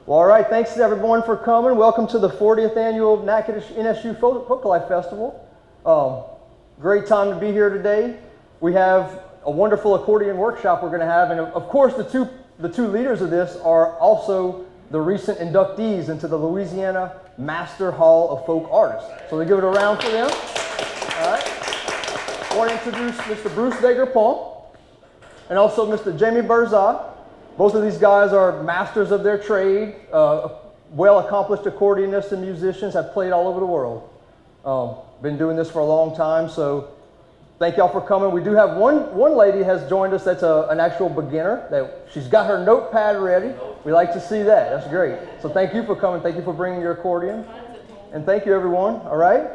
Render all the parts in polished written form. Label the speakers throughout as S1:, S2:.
S1: Well, all right, thanks to everyone for coming. Welcome to the 40th annual Natchitoches-NSU Folklife Festival. Great time to be here today. We have a wonderful accordion workshop we're going to have, and of course the two leaders of this are also the recent inductees into the Louisiana Master Hall of Folk Artists. So we give it a round for them. All right. I want to introduce Mr. Bruce Daigrepont and also Mr. Jamie Berzas. Both of these guys are masters of their trade, well-accomplished accordionists and musicians, have played all over the world. Been doing this for a long time, so thank y'all for coming. We do have one lady has joined us that's an actual beginner. She's got her notepad ready. We like to see that. That's great. So thank you for coming. Thank you for bringing your accordion. And thank you, everyone. All right?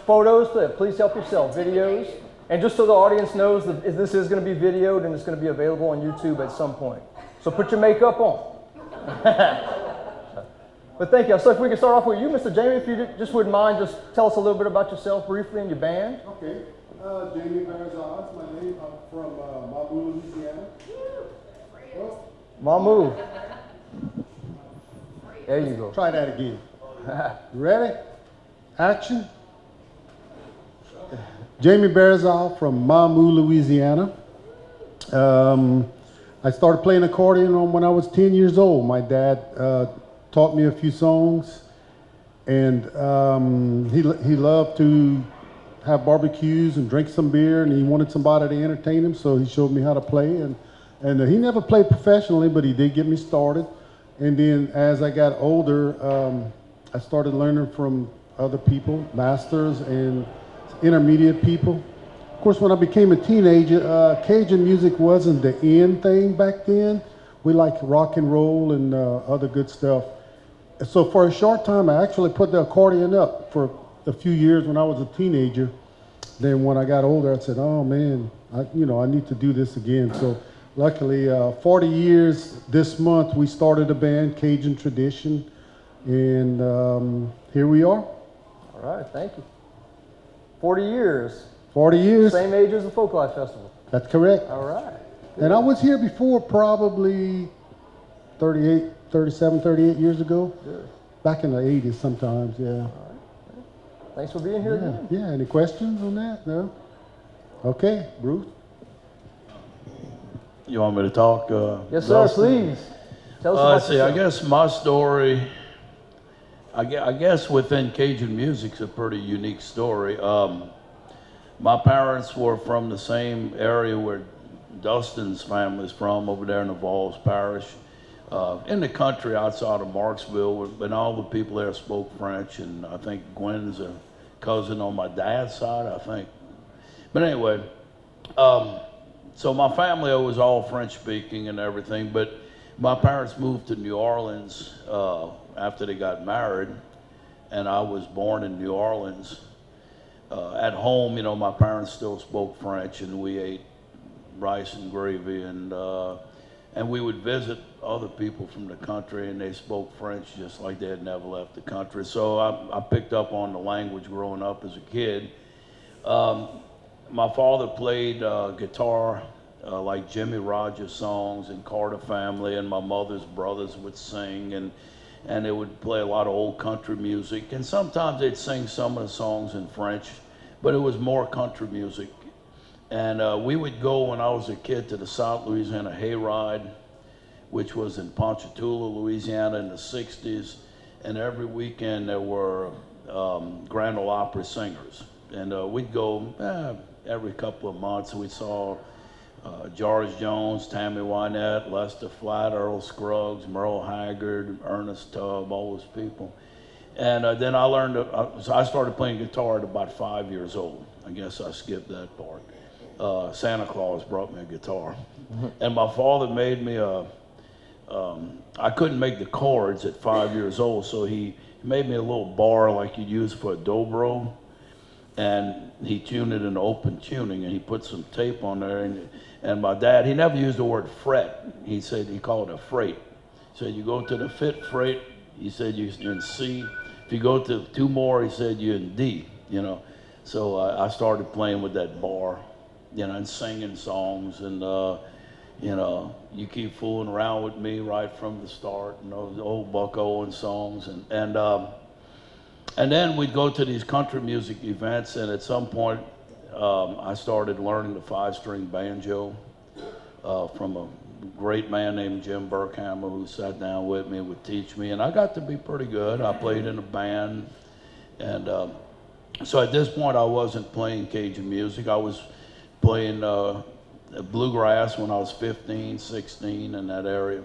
S1: Photos, please help yourself. Videos. And just so the audience knows, this is going to be videoed and it's going to be available on YouTube at some point. So put your makeup on. But thank you. So if we can start off with you, Mr. Jamie, if you just wouldn't mind, just tell us a little bit about yourself briefly and your band.
S2: Okay. Jamie Berzas, my name. I'm from Mamou, Louisiana. Oh.
S1: Mamou. There you go.
S2: Try that again. You ready? Action. Jamie Berzas from Mamou, Louisiana. I started playing accordion when I was 10 years old. My dad taught me a few songs, and he loved to have barbecues and drink some beer, and he wanted somebody to entertain him, so he showed me how to play. And he never played professionally, but he did get me started. And then as I got older, I started learning from other people, masters and intermediate people. Of course, when I became a teenager, Cajun music wasn't the in thing back then. We liked rock and roll and other good stuff. So for a short time, I actually put the accordion up for a few years when I was a teenager. Then when I got older, I said, oh man, I need to do this again. So luckily, 40 years this month, we started a band, Cajun Tradition, and here we are.
S1: All right, thank you. 40 years.
S2: 40 years.
S1: Same age as the Folklife Festival.
S2: That's correct.
S1: All right.
S2: Good. And I was here before, probably 38 years ago. Good. Back in the 80s sometimes, yeah.
S1: All right. Thanks for being here again.
S2: Yeah, any questions on that? No? Okay, Bruce?
S3: You want me to talk?
S1: Yes, sir, please. Tell us about yourself.
S3: I guess my story, I guess within Cajun music, is a pretty unique story. My parents were from the same area where Dustin's family's from, over there in the Vols Parish. In the country outside of Marksville, and all the people there spoke French, and I think Gwen's a cousin on my dad's side, I think. But anyway, so my family was all French speaking and everything, but my parents moved to New Orleans after they got married, and I was born in New Orleans. At home, my parents still spoke French, and we ate rice and gravy, and we would visit other people from the country, and they spoke French just like they had never left the country. So I picked up on the language growing up as a kid. My father played guitar, like Jimmy Rogers songs and Carter Family, and my mother's brothers would sing, and they would play a lot of old country music. And sometimes they'd sing some of the songs in French, but it was more country music. And we would go, when I was a kid, to the South Louisiana Hayride, which was in Ponchatoula, Louisiana in the 60s. And every weekend there were Grand Ole Opry singers. And we'd go every couple of months. We saw George Jones, Tammy Wynette, Lester Flatt, Earl Scruggs, Merle Haggard, Ernest Tubb, all those people. And then I learned, so I started playing guitar at about 5 years old. I guess I skipped that part. Santa Claus brought me a guitar. And my father made me I couldn't make the chords at 5 years old, so he made me a little bar like you'd use for a dobro. And he tuned it in open tuning, and he put some tape on there. And my dad, he never used the word fret. He said he called it a freight. So you go to the fifth freight, he said you're in C. If you go to two more, he said you're in D, So I started playing with that bar, and singing songs. And You know, you keep fooling around with me right from the start, and those old Buck Owens songs, and then we'd go to these country music events, and at some point, I started learning the five-string banjo from a great man named Jim Burkhammer, who sat down with me and would teach me, and I got to be pretty good. I played in a band, and so at this point, I wasn't playing Cajun music. I was playing bluegrass when I was 15, 16, in that area.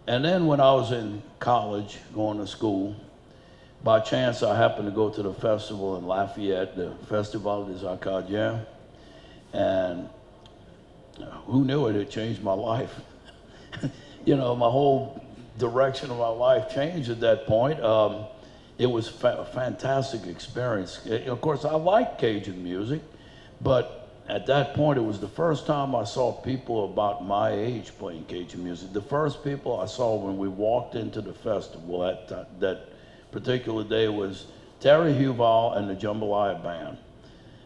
S3: And then when I was in college, going to school, by chance I happened to go to the festival in Lafayette, the Festival des Accordions, and who knew it? It changed my life. You know, my whole direction of my life changed at that point. It was a fantastic experience. Of course, I like Cajun music, but at that point, it was the first time I saw people about my age playing Cajun music. The first people I saw when we walked into the festival that particular day was Terry Huval and the Jambalaya Band.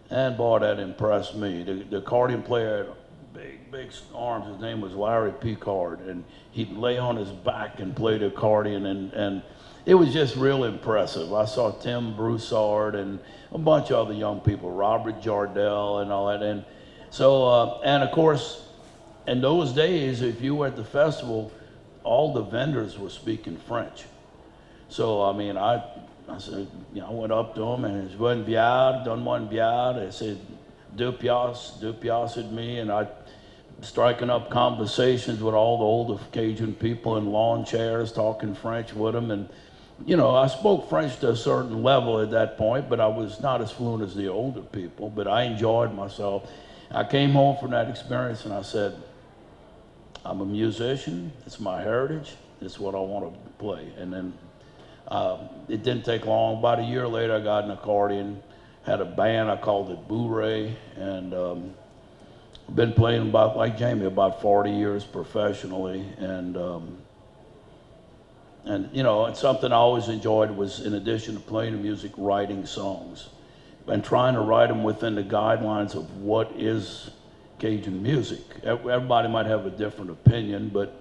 S3: And boy, that impressed me. The accordion player had big arms. His name was Larry Picard, and he'd lay on his back and play the accordion, and it was just real impressive. I saw Tim Broussard and a bunch of other young people, Robert Jardell and all that. And so, and of course, in those days, if you were at the festival, all the vendors were speaking French. So, I mean, I said, you know, I went up to them and it's one bière, donne-moi une bière. They said, deux piastres at me, and I striking up conversations with all the older Cajun people in lawn chairs, talking French with them. And, you know, I spoke French to a certain level at that point, but I was not as fluent as the older people, but I enjoyed myself. I came home from that experience and I said, I'm a musician, it's my heritage, it's what I want to play. And then it didn't take long. About a year later, I got an accordion, had a band, I called it Bourrée, and been playing about, like Jamie, about 40 years professionally, and you know, and something I always enjoyed was, in addition to playing the music, writing songs, and trying to write them within the guidelines of what is Cajun music. Everybody might have a different opinion, but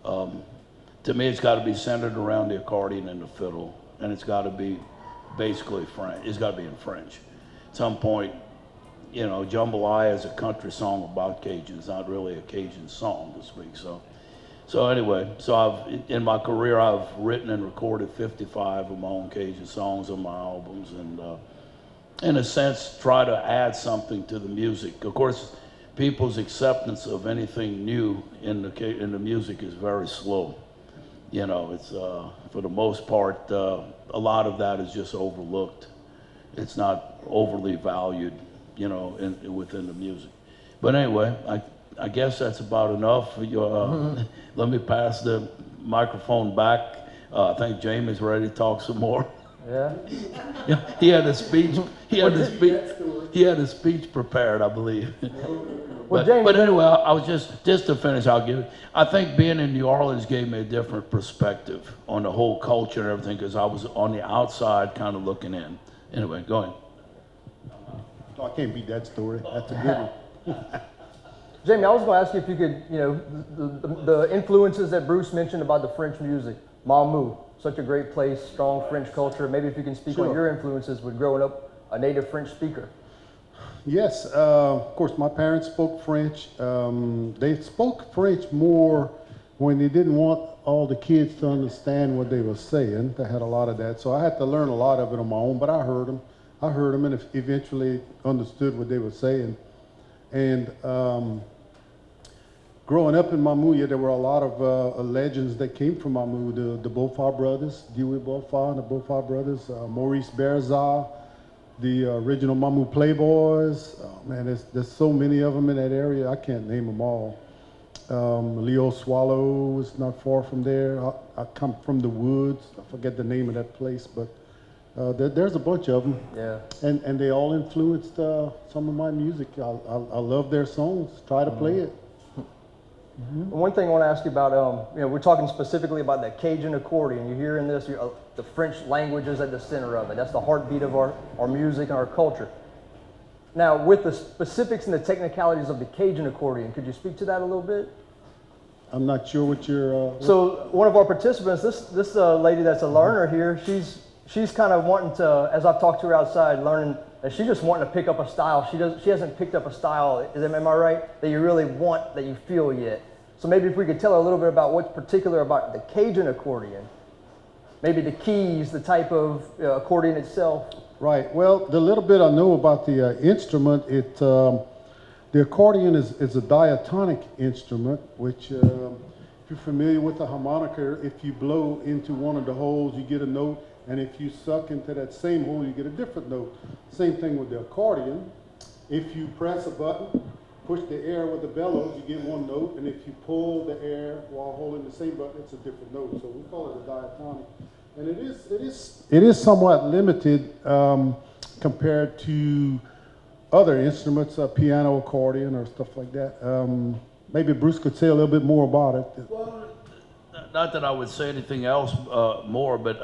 S3: to me, it's got to be centered around the accordion and the fiddle, and it's got to be basically French. It's got to be in French. At some point, you know, Jambalaya is a country song about Cajuns, not really a Cajun song to speak. So anyway, in my career, I've written and recorded 55 of my own Cajun songs on my albums, and in a sense, try to add something to the music. Of course, people's acceptance of anything new in the music is very slow. You know, it's for the most part, a lot of that is just overlooked. It's not overly valued, you know, within the music. But anyway, I guess that's about enough. Let me pass the microphone back. I think Jamie's ready to talk some more.
S1: Yeah.
S3: Yeah, he had a speech. He had a speech prepared, I believe.
S1: Well, Jamie,
S3: but anyway, I was just to finish. I'll give it. I think being in New Orleans gave me a different perspective on the whole culture and everything, because I was on the outside, kind of looking in. Anyway, go ahead.
S2: Oh, I can't beat that story. That's a good one.
S1: Jamie, I was going to ask you if you could, you know, the influences that Bruce mentioned about the French music. Mamou, such a great place, strong French culture. Maybe if you can speak on your influences with growing up a native French speaker.
S2: Yes, of course, my parents spoke French. They spoke French more when they didn't want all the kids to understand what they were saying. They had a lot of that. So I had to learn a lot of it on my own, but I heard them. And eventually understood what they were saying. And growing up in Mamou, there were a lot of legends that came from Mamou. The Beaufort brothers, Dewey Beaufort and the Beaufort brothers, Maurice Berzas, the original Mamou Playboys. Oh, man, there's so many of them in that area. I can't name them all. Leo Swallow is not far from there. I come from the woods. I forget the name of that place, but there's a bunch of them.
S1: Yeah.
S2: And they all influenced some of my music. I love their songs. Try to play it.
S1: Mm-hmm. One thing I want to ask you about, you know, we're talking specifically about that Cajun accordion. You hear in this, the French language is at the center of it. That's the heartbeat of our music and our culture. Now, with the specifics and the technicalities of the Cajun accordion, could you speak to that a little bit?
S2: I'm not sure what you're.
S1: So one of our participants, this lady that's a learner here, she's kind of wanting to, as I've talked to her outside, learning that she's just wanting to pick up a style. She hasn't picked up a style. Am I right? That you really want, that you feel yet. So maybe if we could tell her a little bit about what's particular about the Cajun accordion, maybe the keys, the type of accordion itself.
S2: Right. Well, the little bit I know about the instrument, the accordion is a diatonic instrument, which, if you're familiar with the harmonica, if you blow into one of the holes, you get a note, and if you suck into that same hole, you get a different note. Same thing with the accordion. If you press a button, push the air with the bellows, you get one note, and if you pull the air while holding the same button, it's a different note. So we call it a diatonic. And it is somewhat limited compared to other instruments, a piano, accordion, or stuff like that. Maybe Bruce could say a little bit more about it.
S3: Well, not that I would say anything else more, but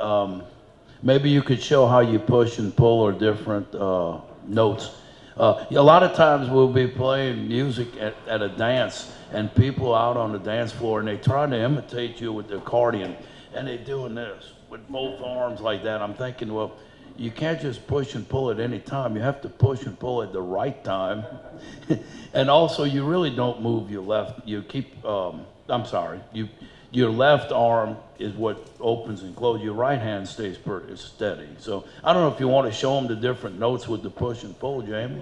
S3: maybe you could show how you push and pull or different notes. A lot of times we'll be playing music at a dance, and people out on the dance floor, and they try to imitate you with the accordion, and they're doing this with both arms like that. I'm thinking, well, you can't just push and pull at any time. You have to push and pull at the right time. And also, you really don't move your left. You keep, your left arm is what opens and closes. Your right hand stays pretty steady. So I don't know if you want to show them the different notes with the push and pull, Jamie.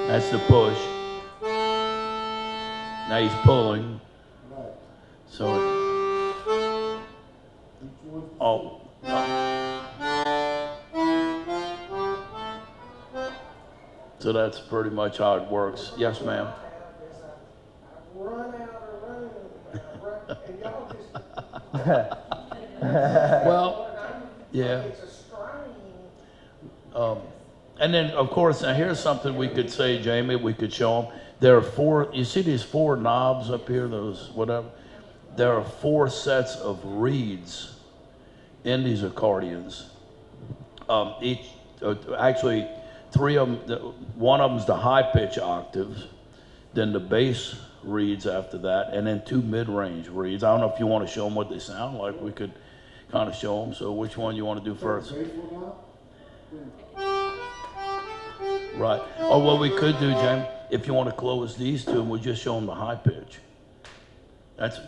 S3: That's the push. Now he's pulling. So oh. So that's pretty much how it works. Yes, ma'am. Well, yeah. And then, of course, now here's something we could say, Jamie, we could show them. There are four, you see these four knobs up here, those whatever? There are four sets of reeds in these accordions. Actually, three of them, one of them's the high pitch octaves, then the bass reeds after that, and then two mid-range reeds. I don't know if you want to show them what they sound like. We could kind of show them. So which one you want to do first? Right. Or what we could do, James, if you want to close these two, we'll just show them the high pitch. That's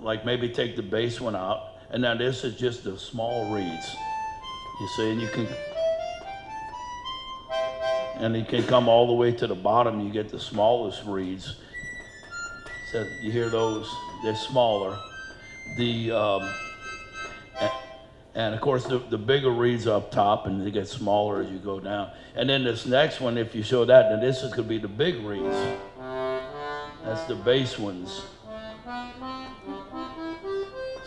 S3: like maybe take the bass one out, and now this is just the small reeds. You see, and you can come all the way to the bottom. You get the smallest reeds. So you hear those? They're smaller. And of course the bigger reeds up top, and they get smaller as you go down. And then this next one, if you show that, then this is going to be the big reeds. That's the bass ones.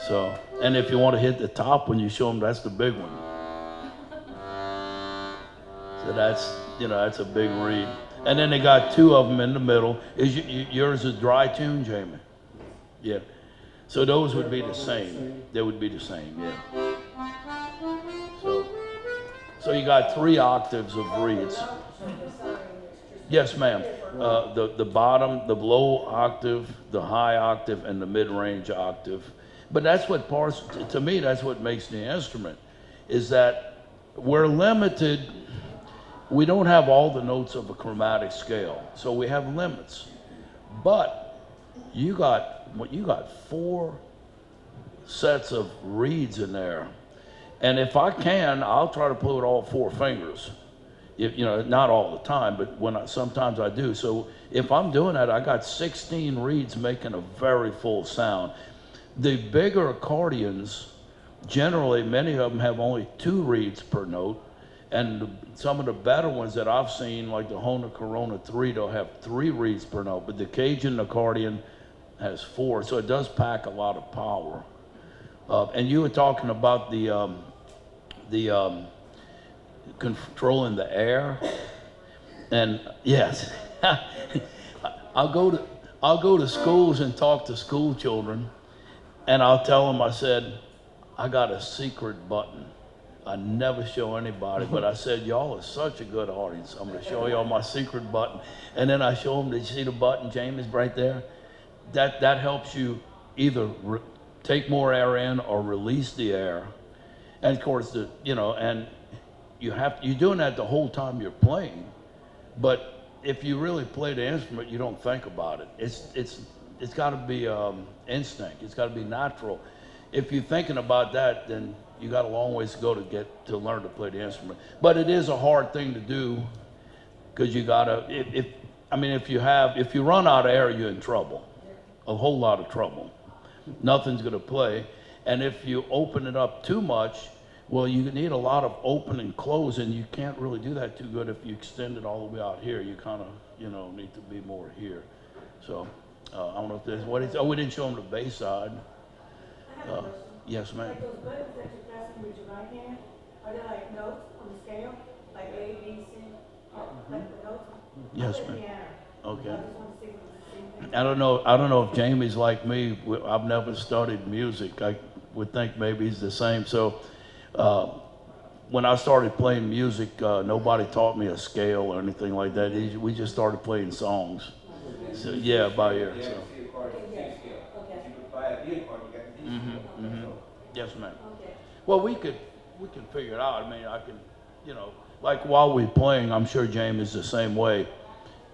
S3: So, and if you want to hit the top when you show them, that's the big one. So that's a big reed. And then they got two of them in the middle. Is yours a dry tune, Jamie? Yeah. So those would be the same. They would be the same, yeah. So you got 3 octaves of reeds. Yes, ma'am. The bottom, the low octave, the high octave, and the mid-range octave. But that's what to me, that's what makes the instrument, is that we're limited. We don't have all the notes of a chromatic scale, so we have limits. But you got 4 sets of reeds in there, and if I can, I'll try to play with all 4 fingers. Not all the time, but sometimes I do. So if I'm doing that, I got 16 reeds making a very full sound. The bigger accordions, generally, many of them have only 2 reeds per note. And some of the better ones that I've seen, like the Hona Corona 3, they'll have 3 reeds per note. But the Cajun accordion has 4, so it does pack a lot of power. And you were talking about the controlling the air, and yes, I'll go to schools and talk to school children, and I'll tell them, I said, I got a secret button. I never show anybody, but I said, y'all are such a good audience. I'm going to show y'all my secret button. And then I show them, did you see the button, James, right there? that helps you either take more air in or release the air. And of course, and you're doing that the whole time you're playing. But if you really play the instrument, you don't think about it. It's got to be instinct. It's got to be natural. If you're thinking about that, then you got a long ways to go to learn to play the instrument. But it is a hard thing to do, because you gotta. If you run out of air, you're in trouble, a whole lot of trouble. Nothing's gonna play. And if you open it up too much, well, you need a lot of open and close, and you can't really do that too good if you extend it all the way out here. You kind of, need to be more here. So, I don't know if there's we didn't show them the bass side.
S4: I have a question.
S3: Yes, ma'am.
S4: Like those buttons that you're pressing with your right hand, are they like notes on the scale? Like A, B, C? Like the notes?
S3: Yes,
S4: I play
S3: ma'am.
S4: piano.
S3: Okay.
S4: I just want to see if it's the same thing.
S3: I don't know if Jamie's like me. I've never studied music. I would think maybe he's the same. So, when I started playing music, nobody taught me a scale or anything like that. We just started playing songs. So, yeah, by ear. So. Yes, ma'am.
S4: Okay.
S3: Well, we can figure it out. I mean, I can, like while we're playing, I'm sure Jamie's the same way.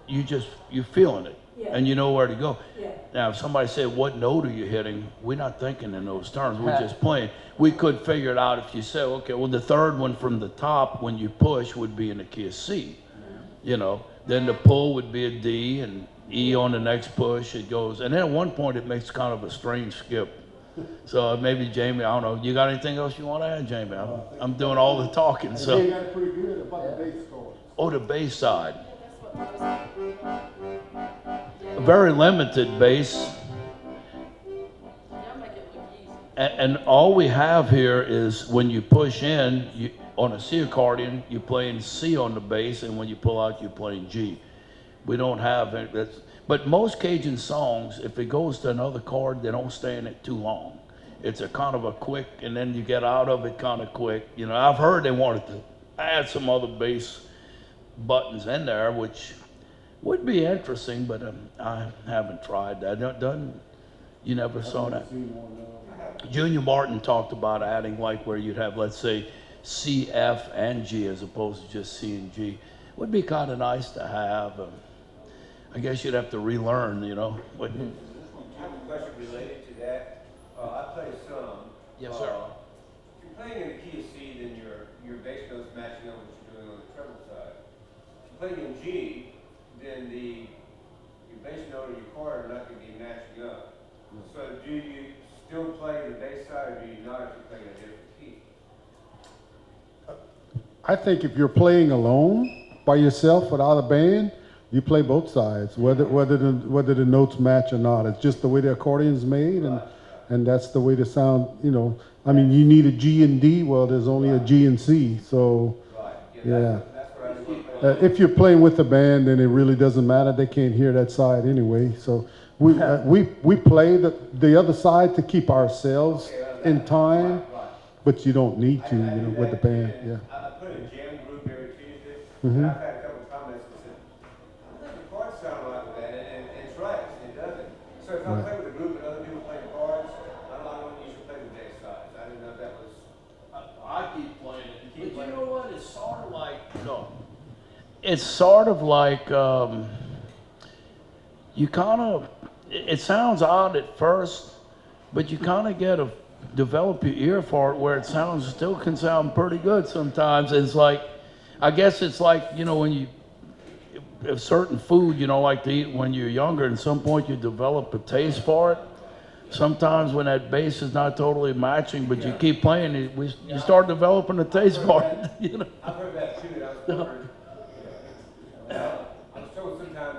S3: You're feeling it,
S4: Yeah.
S3: and you know where to go.
S4: Yeah.
S3: Now, if somebody said, "What note are you hitting?" We're not thinking in those terms. We're just playing. We could figure it out if you say, "Okay, well, the third one from the top when you push would be in the key of C." Then the pull would be a D, and E on the next push. It goes, and then at one point it makes kind of a strange skip. So maybe Jamie, I don't know. You got anything else you want to add, Jamie? I'm doing all the talking. So.
S2: They got it pretty good about the bass chords.
S3: Oh, the bass side. A very limited bass. And all we have here is when you push in, on a C accordion, you're playing C on the bass, and when you pull out, you're playing G. We don't have it. But most Cajun songs, if it goes to another chord, they don't stay in it too long. It's a kind of a quick, and then you get out of it kind of quick. I've heard they wanted to add some other bass buttons in there, which would be interesting, but I haven't tried that. You never saw that? Junior Martin talked about adding, like where you'd have, let's say, C, F, and G as opposed to just C and G. Would be kind of nice to have. I guess you'd have to relearn, But,
S5: I have a question related to that. I play some.
S3: yes, sir.
S5: If you're playing in the key of C, then your bass notes matching up what you're doing on the treble side. If you're playing in G, then your bass note and your chord are not going to be matching up. So do you still play the bass side, or do you not if you're playing a different key?
S2: I think if you're playing alone by yourself without a band, you play both sides, whether the notes match or not. It's just the way the accordion's made, and that's the way the sound. You need a G and D. Well, there's only a G and C, so
S5: Right.
S2: yeah.
S5: That's where I was
S2: If you're playing with a band, then it really doesn't matter. They can't hear that side anyway. So we play the other side to keep ourselves in time, but you don't need to, with the band. Yeah.
S5: I put a jam group every Tuesday,
S2: Mhm.
S5: and I've had a couple of comments that said, I think the chords sound like that, and it's right, it doesn't. So if I play with a group and other people play chords, I don't usually play the bass sides. I didn't know if that was.
S3: I keep playing it. But you know what? It's sort of like, it's sort of like, it sounds odd at first, but you kind of develop your ear for it where it still can sound pretty good sometimes. It's like, I guess it's like, when a certain food, like to eat when you're younger, and at some point you develop a taste for it. Sometimes when that bass is not totally matching, but you keep playing it, you start developing a taste for it.
S5: I've heard that too, and I was wondering. I was told sometimes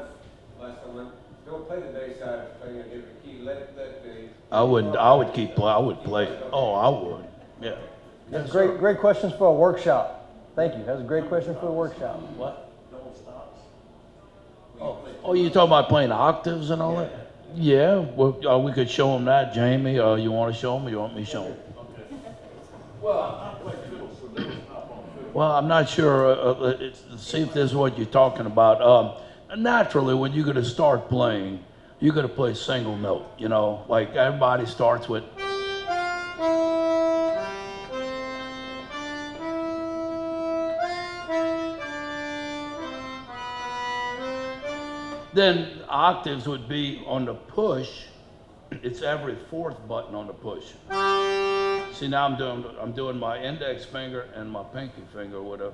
S5: last time, don't play the bass side if you're playing a different key. Let the.
S3: I would play it. Oh, I would. Yeah.
S1: That's great questions for a workshop. Thank you. That's a great question for a workshop.
S3: What? Oh, you talking about playing octaves and all that? Yeah. Well, we could show them that, Jamie. You want to show them, or you want me to show them? Well, I'm not sure. See if this is what you're talking about. Naturally, when you're going to start playing, you got to play single note, you know, like everybody starts with. Then octaves would be on the push. It's every fourth button on the push. See, now I'm doing my index finger and my pinky finger with a,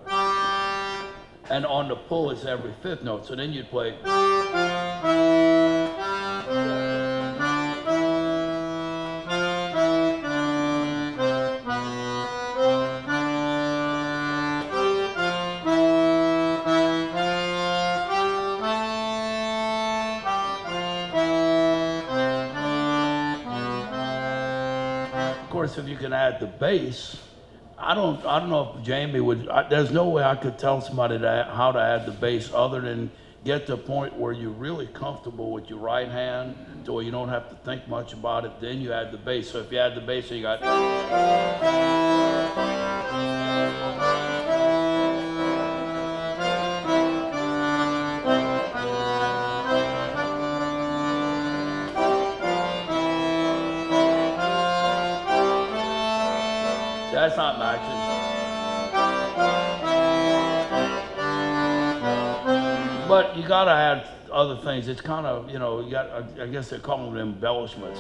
S3: and on the pull it's every fifth note. So then you'd play. Of course, if you can add the bass, I don't know if Jamie would. There's no way I could tell somebody how to add the bass other than get to a point where you're really comfortable with your right hand, to where you don't have to think much about it. Then you add the bass. So if you add the bass, you got. That's not matching. But you gotta add other things. It's kind of, you know, you got, I guess they call them embellishments.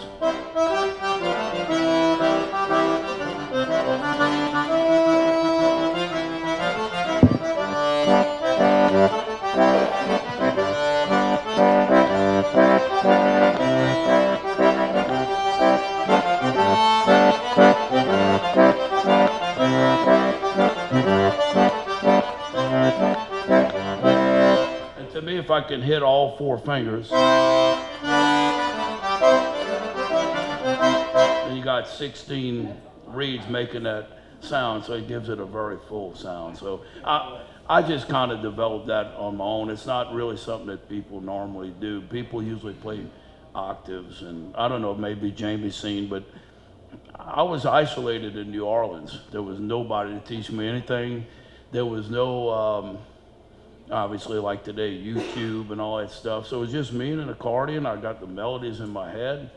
S3: To me, if I can hit all four fingers, then you got 16 reeds making that sound, so it gives it a very full sound. So I just kind of developed that on my own. It's not really something that people normally do. People usually play octaves, and I don't know, maybe Jamie's seen, but I was isolated in New Orleans. There was nobody to teach me anything. There was no, obviously like today, YouTube and all that stuff. So it was just me and an accordion. I got the melodies in my head.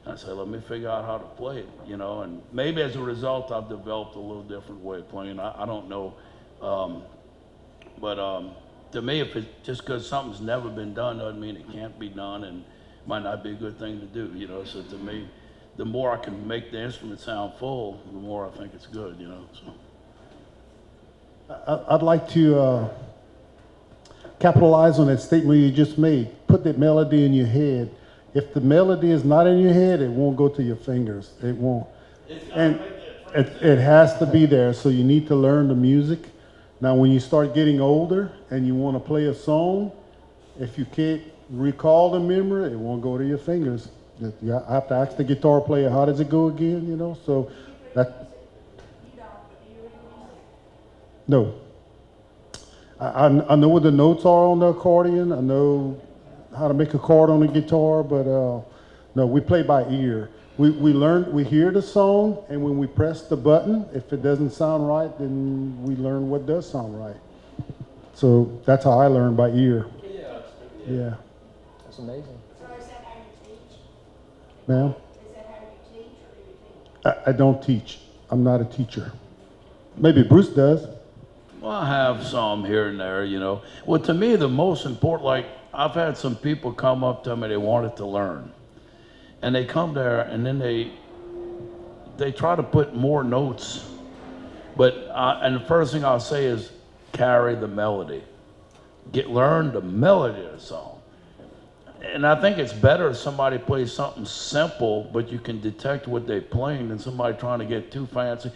S3: And I said, let me figure out how to play it, you know. And maybe as a result, I've developed a little different way of playing. I don't know. But to me, if it's just because something's never been done doesn't mean it can't be done and might not be a good thing to do, you know. So to me, the more I can make the instrument sound full, the more I think it's good, you know. So
S2: I'd like to capitalize on that statement you just made. Put that melody in your head. If the melody is not in your head, it won't go to your fingers. It won't. And it has to be there, so you need to learn the music. Now, when you start getting older and you want to play a song, if you can't recall the memory, it won't go to your fingers. You have to ask the guitar player, how does it go again, you know? So that... No. I know what the notes are on the accordion. I know how to make a chord on the guitar, but no, we play by ear. We hear the song, and when we press the button, if it doesn't sound right, then we learn what does sound right. So that's how I learn, by ear. Yeah.
S1: That's amazing.
S4: So is that how you teach?
S2: Ma'am?
S4: Is that how you teach, or do you teach?
S2: I don't teach. I'm not a teacher. Maybe Bruce does.
S3: well, I have some here and there, you know. Well, to me, the most important, like, I've had some people come up to me, they wanted to learn. And they come there, and then they try to put more notes. But, and the first thing I'll say is, carry the melody. Learn the melody of the song. And I think it's better if somebody plays something simple, but you can detect what they're playing, than somebody trying to get too fancy.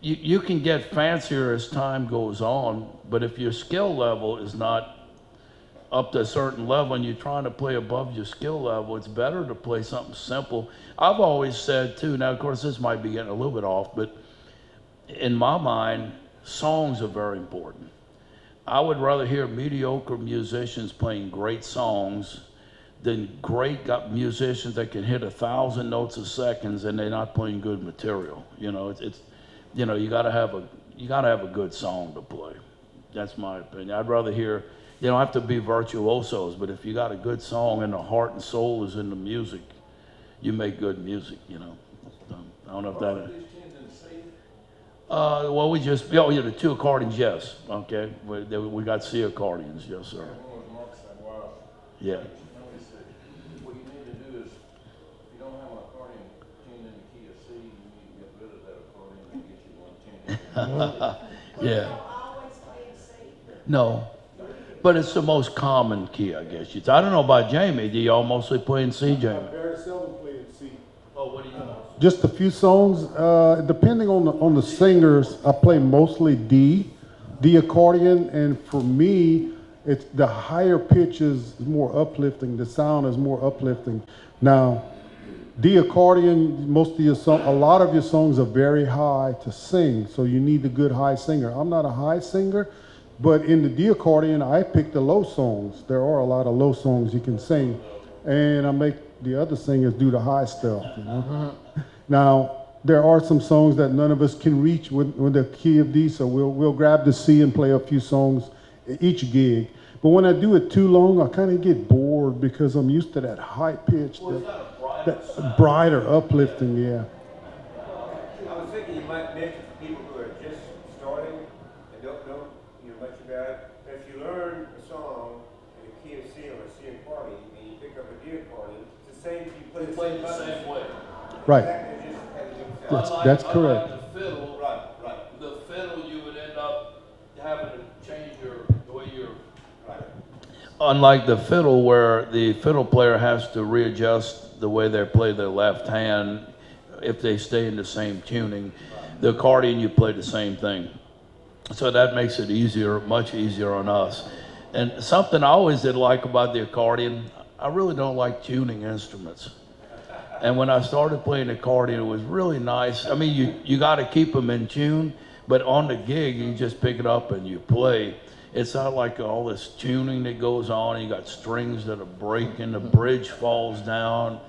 S3: You can get fancier as time goes on, but if your skill level is not up to a certain level and you're trying to play above your skill level, it's better to play something simple. I've always said too, now of course this might be getting a little bit off, but in my mind, songs are very important. I would rather hear mediocre musicians playing great songs than great musicians that can hit 1,000 notes a second and they're not playing good material. You know, it's you know, you gotta have a good song to play. That's my opinion. I'd rather hear, you don't have to be virtuosos, but if you got a good song and the heart and soul is in the music, you make good music, you know. I don't know if that. Well, we just, oh yeah, the 2 accordions, yes. Okay, we got C accordions, yes, sir. Yeah.
S6: What you need to do is, if you don't have an accordion tuned in the key of C, you need to get rid of that accordion and get you one tuned in.
S3: Yeah.
S4: Always play in C.
S3: No, but it's the most common key, I guess. I don't know about Jamie. Do y'all mostly play in C, Jamie?
S2: Very seldom play in C.
S3: Oh, what do you know?
S2: Just a few songs. Depending on the singers, I play mostly D accordion, and for me, it's the higher pitch is more uplifting. The sound is more uplifting. Now, D accordion, a lot of your songs are very high to sing, so you need a good high singer. I'm not a high singer, but in the D accordion, I pick the low songs. There are a lot of low songs you can sing, and I make the other singers do the high stuff, you know. Now, there are some songs that none of us can reach with the key of D, so we'll grab the C and play a few songs each gig. But when I do it too long, I kind of get bored because I'm used to that high pitch, that brighter, uplifting, yeah.
S5: I was thinking you might mention for people who are just starting and don't know much about it. If you learn a song in a key of C or a C accordion and you pick up a D accordion, it's the same. You play the same
S3: way.
S2: Right.
S5: Exactly, just has a different sound.
S2: That's correct.
S3: Unlike the fiddle,
S5: Right.
S3: the fiddle you would end up having to change the way you're.
S5: Right.
S3: Unlike the fiddle, where the fiddle player has to readjust the way they play their left hand if they stay in the same tuning, the accordion you play the same thing. So that makes it easier, much easier on us. And something I always did like about the accordion, I really don't like tuning instruments. And when I started playing accordion, it was really nice. I mean, you got to keep them in tune, but on the gig, you just pick it up and you play. It's not like all this tuning that goes on. You got strings that are breaking, the bridge falls down,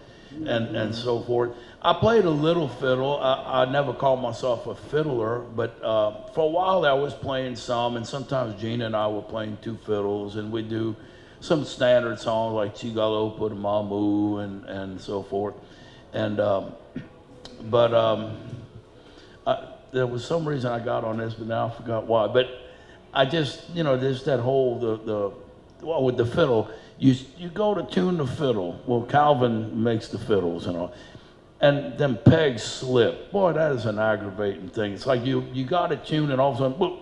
S3: and so forth. I played a little fiddle. I never called myself a fiddler, but for a while I was playing some, and sometimes Gina and I were playing 2 fiddles, and we do some standard songs like Chigalo Put Mamu and so forth. And there was some reason I got on this, but now I forgot why. But I just, there's that whole well, with the fiddle, you go to tune the fiddle. Well, Calvin makes the fiddles and all, and then pegs slip. Boy, that is an aggravating thing. It's like you got to tune it, all of a sudden, whoop,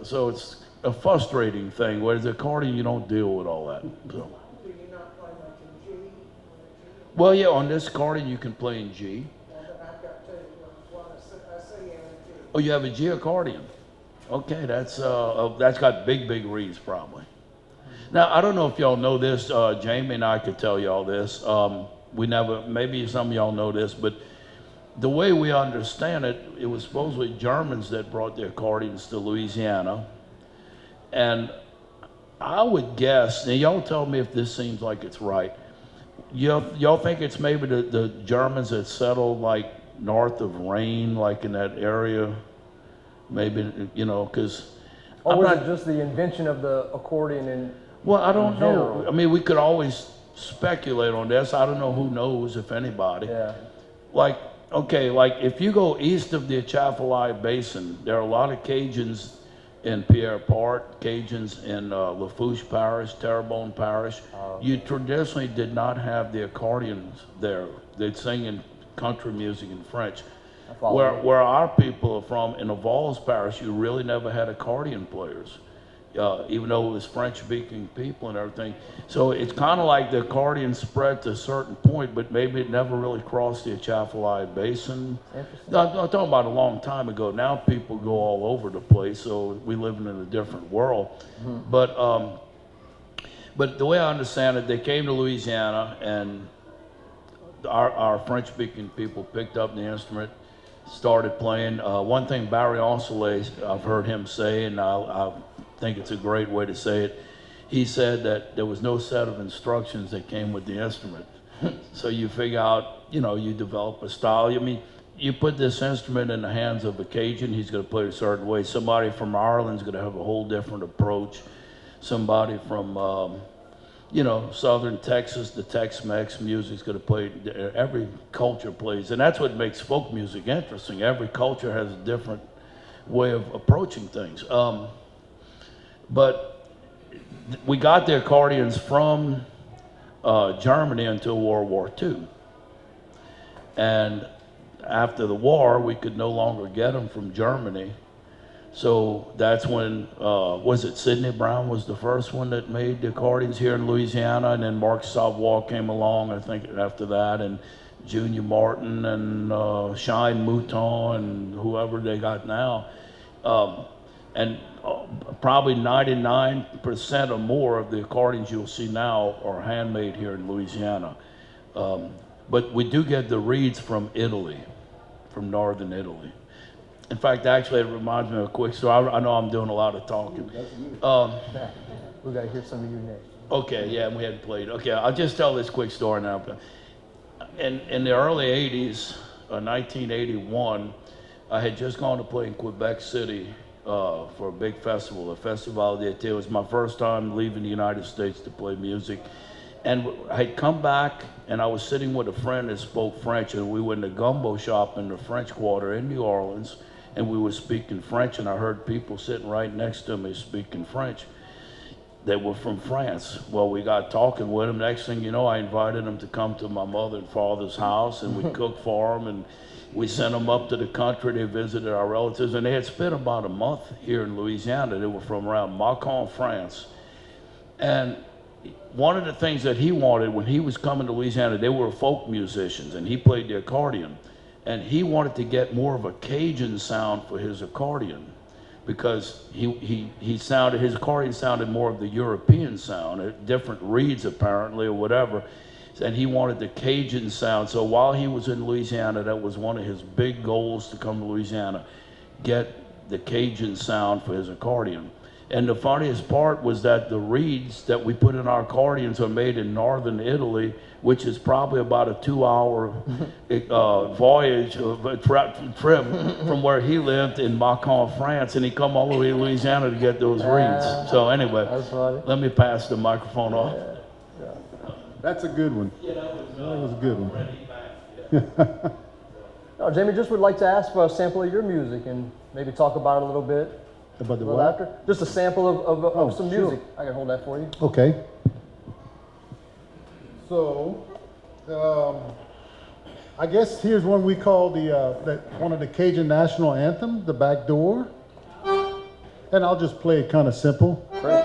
S3: so it's a frustrating thing. Whereas the accordion, you don't deal with all that. So.
S4: Do you not play like in G?
S3: Well, yeah, on this accordion you can play in G.
S4: Well, but I've got a C and a G.
S3: Oh, you have a G accordion. Okay, that's got big reeds probably. Now I don't know if y'all know this. Jamie and I could tell y'all this. Maybe some of y'all know this, but the way we understand it, it was supposedly Germans that brought the accordions to Louisiana, and I would guess. Now y'all tell me if this seems like it's right. Y'all think it's maybe the Germans that settled like north of Rhine, like in that area? Maybe, because...
S1: Or was it just the invention of the accordion
S3: Well, I don't know.
S1: general?
S3: I mean, we could always speculate on this. I don't know who knows, if anybody.
S1: Yeah.
S3: Like if you go east of the Atchafalaya Basin, there are a lot of Cajuns in Pierre Part, Cajuns in Lafourche Parish, Terrebonne Parish. You traditionally did not have the accordions there. They'd sing in country music in French. Where our people are from, in Avals Parish, you really never had accordion players, even though it was French-speaking people and everything. So it's kind of like the accordion spread to a certain point, but maybe it never really crossed the Atchafalaya Basin.
S1: Interesting.
S3: I'm talking about a long time ago. Now people go all over the place, so we live in a different world. Mm-hmm. But the way I understand it, they came to Louisiana, and our French-speaking people picked up the instrument, started playing. One thing Barry Ossolet, I've heard him say, and I think it's a great way to say it, he said that there was no set of instructions that came with the instrument. So you figure out, you develop a style. I mean, you put this instrument in the hands of a Cajun, he's going to play it a certain way. Somebody from Ireland's going to have a whole different approach. Somebody from, southern Texas, the Tex-Mex music's going to play. Every culture plays, and that's what makes folk music interesting. Every culture has a different way of approaching things. But we got the accordions from Germany until World War II. And after the war, we could no longer get them from Germany. So that's when, was it Sidney Brown was the first one that made the accordions here in Louisiana, and then Mark Savoie came along, I think, after that, and Junior Martin and Shine Mouton and whoever they got now. And probably 99% or more of the accordions you'll see now are handmade here in Louisiana. But we do get the reeds from Italy, from northern Italy. In fact, actually, it reminds me of a quick story. I know I'm doing a lot of talking.
S1: We got to hear some of you next.
S3: Okay, yeah, we hadn't played. Okay, I'll just tell this quick story now. In the early 80s, 1981, I had just gone to play in Quebec City for a big festival, the Festival d'été. It was my first time leaving the United States to play music. And I had come back, and I was sitting with a friend that spoke French, and we were in the gumbo shop in the French Quarter in New Orleans, and we were speaking French, and I heard people sitting right next to me speaking French. They were from France. Well, we got talking with them. Next thing you know, I invited them to come to my mother and father's house, and we cooked for them, and we sent them up to the country. They visited our relatives, and they had spent about a month here in Louisiana. They were from around Mâcon, France. And one of the things that he wanted when he was coming to Louisiana, they were folk musicians, and he played the accordion. And he wanted to get more of a Cajun sound for his accordion, because his accordion sounded more of the European sound, different reeds apparently or whatever, and he wanted the Cajun sound. So while he was in Louisiana, that was one of his big goals to come to Louisiana, get the Cajun sound for his accordion. And the funniest part was that the reeds that we put in our accordions are made in northern Italy, which is probably about a 2-hour voyage of a trip from where he lived in Mâcon, France, and he come all the way to Louisiana to get those reeds. So anyway,
S1: That's funny.
S3: let me pass the microphone off.
S2: That's a good one.
S3: Yeah, that
S2: was a good one.
S1: No, Jamie, just would like to ask for a sample of your music and maybe talk about it a little bit.
S2: About the
S1: A little
S2: what?
S1: after. Just a sample of some
S2: sure.
S1: music. I can hold that for you.
S2: Okay. So, I guess here's one we call one of the Cajun national anthem, "The Back Door," and I'll just play it kind of simple.
S1: Great.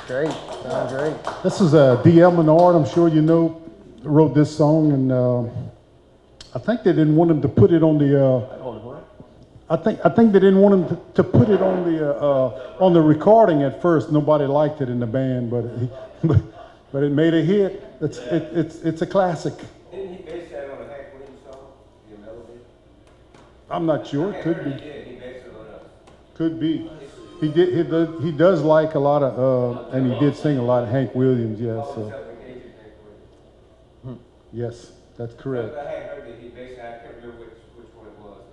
S1: Great. Sounds great.
S2: This is D.L. Menard. I'm sure you know, wrote this song, and I think they didn't want him to put it on the. I think they didn't want him to put it on the recording at first. Nobody liked it in the band, but it made a hit. It's a classic.
S5: Didn't he base that on a Hank Williams song, The Melody?
S2: I'm not sure.
S5: I
S2: Could
S5: heard he
S2: be.
S5: did. He based it on a.
S2: Could be. He did. He does like a lot of, and he did sing a lot of Hank Williams. Yes.
S5: Always
S2: So.
S5: have the Cajun Hank Williams.
S2: Yes, that's correct.
S5: But I had heard that he based, I can't remember which one it was.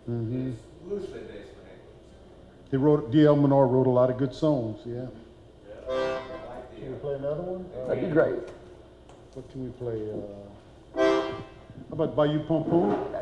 S2: Mm-hmm.
S5: It's loosely based on Hank Williams.
S2: D.L. Menard wrote a lot of good songs. Yeah.
S5: I like the,
S2: Can we play another one?
S1: That'd be great.
S2: What can we play? How about Bayou Pom Pom?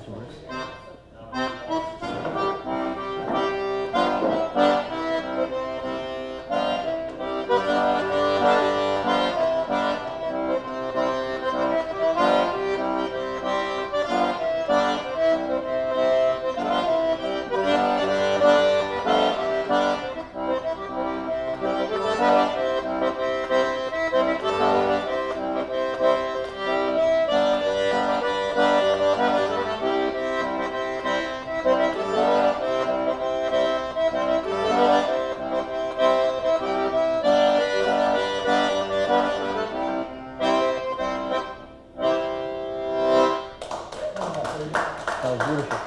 S1: That was beautiful.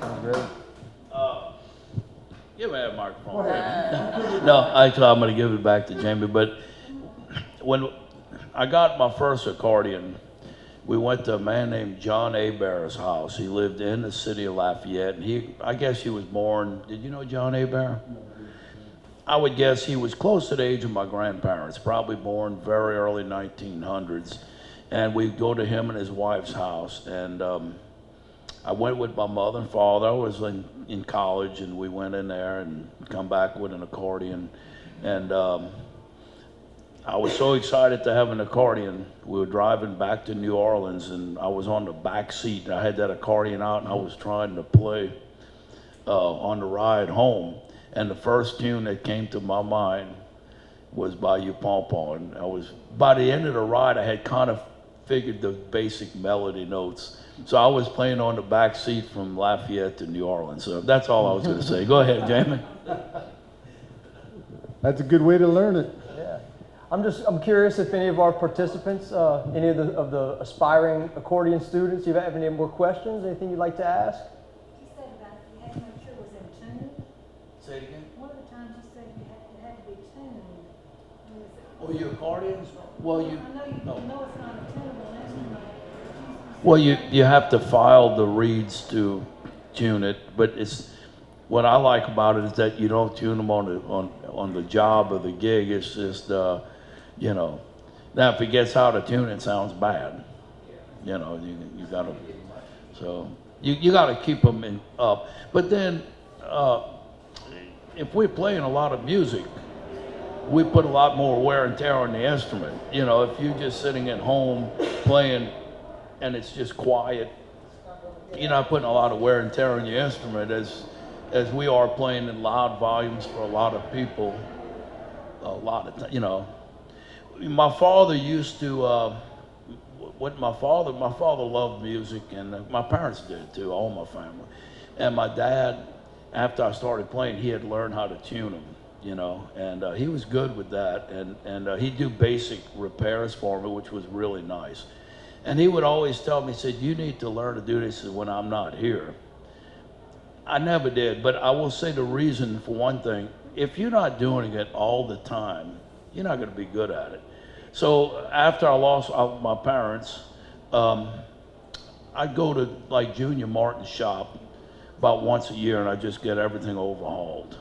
S1: That was great.
S3: Give me that microphone. No, actually, I'm going to give it back to Jamie. But when I got my first accordion, we went to a man named John Berzas' house. He lived in the city of Lafayette, and I guess he was born. Did you know John Berzas? I would guess he was close to the age of my grandparents, probably born very early 1900s. And we'd go to him and his wife's house, and I went with my mother and father. I was in college, and we went in there and come back with an accordion. And I was so excited to have an accordion. We were driving back to New Orleans, and I was on the back seat. And I had that accordion out, and I was trying to play on the ride home. And the first tune that came to my mind was by You Pom Pom. And by the end of the ride, I had kind of figured the basic melody notes. So I was playing on the back seat from Lafayette to New Orleans. So that's all I was going to say. Go ahead, Jamie.
S2: That's a good way to learn it.
S1: Yeah. I'm curious if any of our participants, any of the aspiring accordion students, you have any more questions, anything you'd like to ask?
S4: You said about you had to make sure it was in tune.
S3: Say it again.
S4: One of the times you said it had to be tuned.
S3: Oh, your accordions? Well,
S4: I know you know it's not a tunable instrument.
S3: Well, you have to file the reeds to tune it, but what I like about it is that you don't tune them on the job or the gig. It's just now if it gets out of tune, it sounds bad. You gotta you gotta keep them up. But then if we're playing a lot of music, we put a lot more wear and tear on the instrument. If you're just sitting at home playing and it's just quiet, you're not putting a lot of wear and tear on your instrument as we are playing in loud volumes for a lot of people. A lot of my father used to my father loved music, and my parents did too, all my family. And my dad, after I started playing, he had learned how to tune them, and he was good with that, and he'd do basic repairs for me, which was really nice. And he would always tell me, he said, you need to learn to do this when I'm not here. I never did, but I will say the reason, for one thing, if you're not doing it all the time, you're not going to be good at it. So after I lost my parents, I'd go to like Junior Martin's shop about once a year, and I'd just get everything overhauled.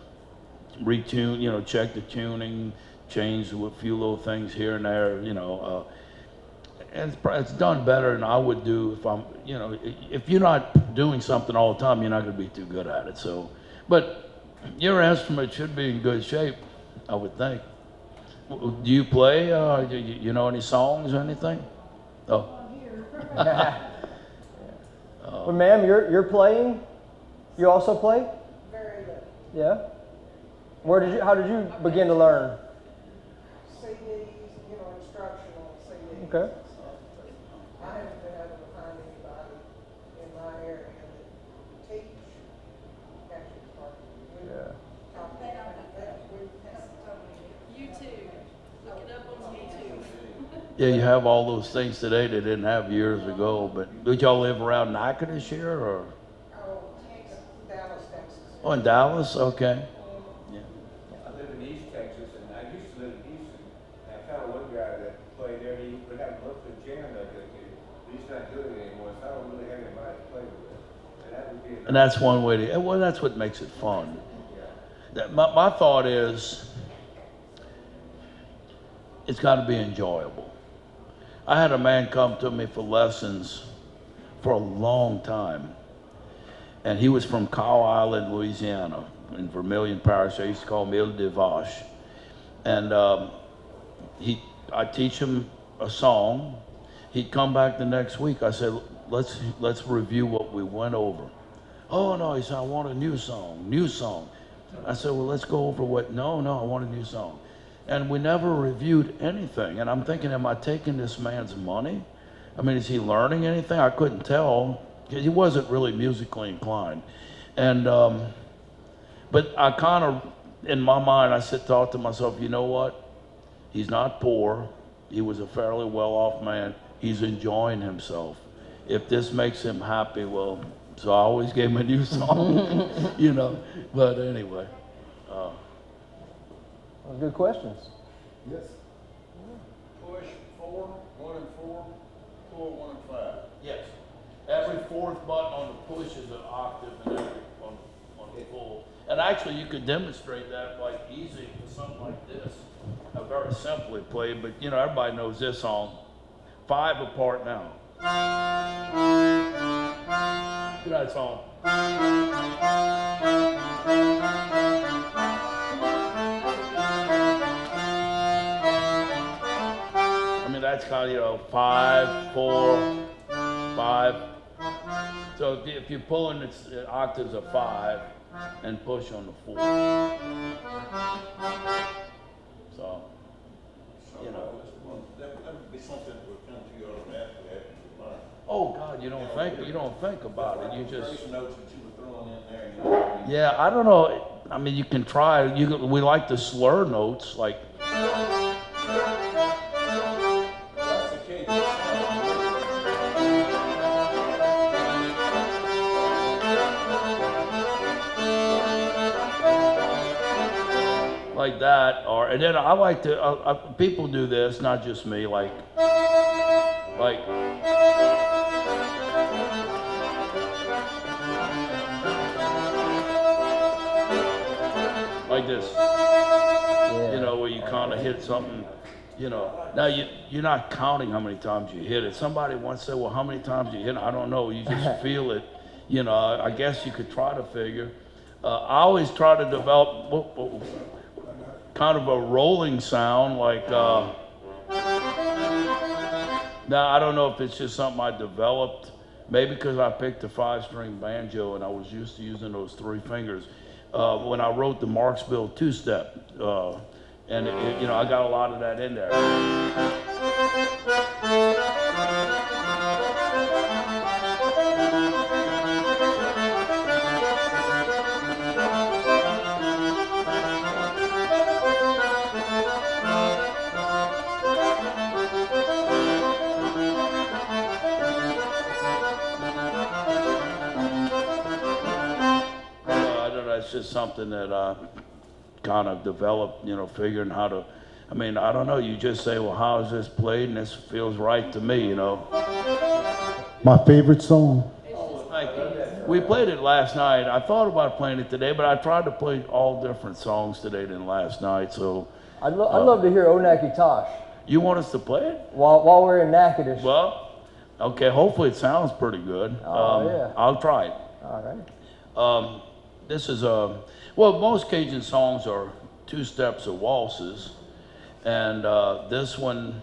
S3: Retune, check the tuning, change a few little things here and there, and it's done better than I would do if you're not doing something all the time, you're not going to be too good at it. So, but your instrument should be in good shape, I would think. Do you play? Do you know any songs or anything? Oh.
S1: Well, ma'am, you're playing. You also play?
S7: Very little.
S1: Yeah. How did you begin to learn?
S7: CDs, instructional CDs.
S1: Okay.
S7: I haven't been able to find anybody in my area that teach Cajun Accordion.
S1: Yeah.
S8: YouTube. Look it up on YouTube.
S3: Yeah, you have all those things today they didn't have years ago. But did y'all live around Natchitoches here, or?
S7: Oh, Dallas, Texas.
S3: Oh, in Dallas? Okay. Yeah.
S5: I live in East Texas, and I used to live in Houston. And I found one guy that played there. He would have a monthly jam that I go to, but he's not doing it anymore, so I don't really have anybody to play with. And that would be.
S3: And that's one way to. Well, that's what makes it fun. My thought is, it's got to be enjoyable. I had a man come to me for lessons for a long time, and he was from Cow Island, Louisiana, in Vermilion Parish. I used to call him Ile de Vache. And I teach him a song. He'd come back the next week. I said, let's review what we went over. Oh no, he said, I want a new song. I said, well, let's go over no, I want a new song. And we never reviewed anything. And I'm thinking, am I taking this man's money? I mean, is he learning anything? I couldn't tell, because he wasn't really musically inclined. And, but I kind of, in my mind, I thought to myself, you know what? He's not poor. He was a fairly well-off man. He's enjoying himself. If this makes him happy, well, So I always gave him a new song, you know. But anyway.
S1: Well, good questions.
S2: Yes.
S6: Push 4, 1 and 4, pull 1 and 5.
S3: Yes. Every fourth button on the push is an octave and every on the pull. And actually you could demonstrate that like easy with something like this. Very simply played, but you know, everybody knows this song. 5 apart now. You know that song? I mean, that's kind of, you know, 5, 4, 5. So if you're pulling its octaves of 5 and push on the 4. So, you know.
S6: That would be something that would come to you automatically after you learn.
S3: Oh God, you don't think about it. You just.
S6: Trace notes that you were throwing in there.
S3: Yeah, I don't know. I mean, you can try. We like the slur notes, like.
S6: That's the case.
S3: Like that, and then I like to. People do this, not just me. Like this.
S1: Yeah.
S3: You know, where you kind of hit something. You know, now you're not counting how many times you hit it. Somebody once said, "Well, how many times you hit it?" I don't know. You just feel it. You know, I guess you could try to figure. I always try to develop kind of a rolling sound, like. Now I don't know if it's just something I developed. Maybe because I picked a 5-string banjo and I was used to using those 3 fingers. When I wrote the Marksville 2-step, and you know, I got a lot of that in there. It's just something that I kind of developed, you know, figuring how to, I mean, I don't know, you just say, well, how is this played? And this feels right to me, you know.
S2: My favorite song.
S3: Thank you. We played it last night. I thought about playing it today, but I tried to play all different songs today than last night, so.
S1: I'd love to hear O Natchitoches
S3: You want us to play it?
S1: while we're in Natchitoches.
S3: Well, okay, hopefully it sounds pretty good.
S1: Yeah.
S3: I'll try it.
S1: All right.
S3: This is well, most Cajun songs are 2 steps of waltzes, and this one,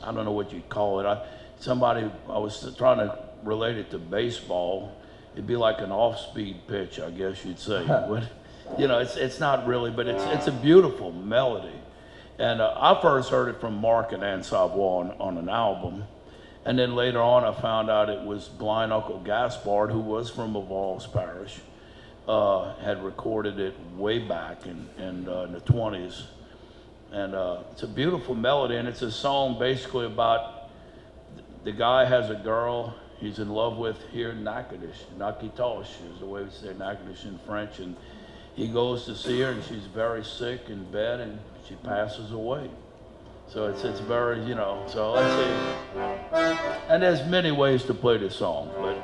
S3: I don't know what you'd call it. I was trying to relate it to baseball. It'd be like an off-speed pitch, I guess you'd say. But, you know, it's not really, but it's a beautiful melody. And I first heard it from Mark and Ann Savoy on an album. And then later on, I found out it was Blind Uncle Gaspard, who was from Evalds Parish, had recorded it way back in the 20s. And it's a beautiful melody, and it's a song basically about the guy has a girl he's in love with here in Natchitoches. Natchitoches is the way we say Natchitoches in French. And he goes to see her, and she's very sick in bed, and she passes away. So it's very, you know, so let's see. And there's many ways to play this song, but.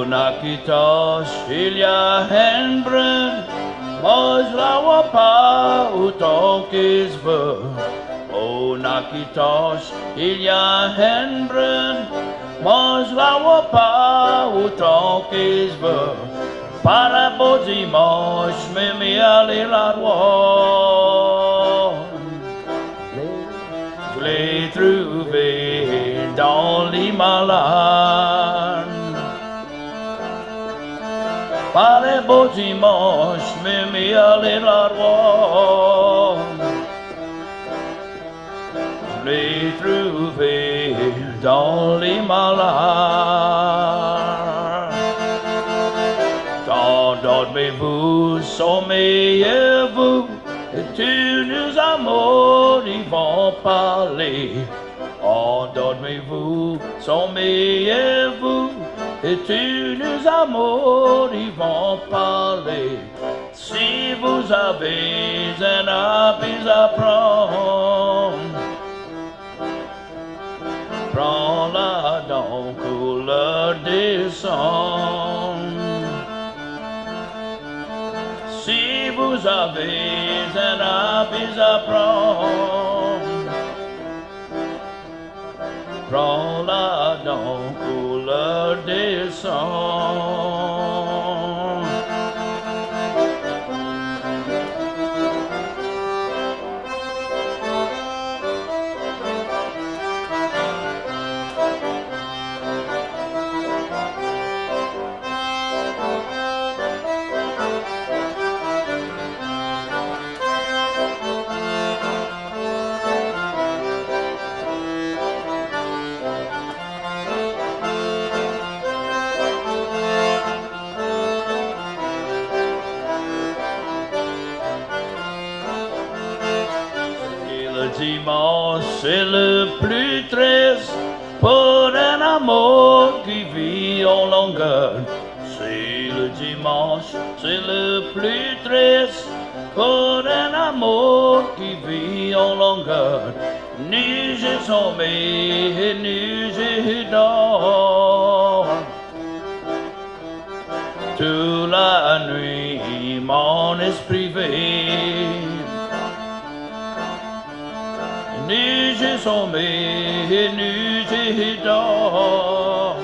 S3: Natchitoches, il y a un brun, moi je la vois pas autant qu'il se veut. Oh Natchitoches, il y a un brun, moi je la vois pas autant qu'il se veut. Par un beau dimanche, je me mets à aller la voir. Je l'ai l'ai trouvé dans l'Himalaya. Par les beaux dimanches, me mis à aller la voir. Je l'ai trouvé dans l'Himalaya. Endormez-vous, sommeillez-vous, et tous nos amours ils vont parler. Endormez-vous, sommeillez-vous, et tous nos amours ils vont parler. Si vous avez un habit à prendre, prends-la dans couleur des sangs. Si vous avez un habit à prendre, prends-la dans couleur des sangs. Dimanche, c'est le plus triste pour un amour qui vit en longueur. C'est le dimanche, c'est le plus triste pour un amour qui vit en longueur. Nuit j'ai sommeil et nuit j'ai dors. Toute la nuit mon esprit veille. Nuit j'ai sommeil et nuit j'ai dors.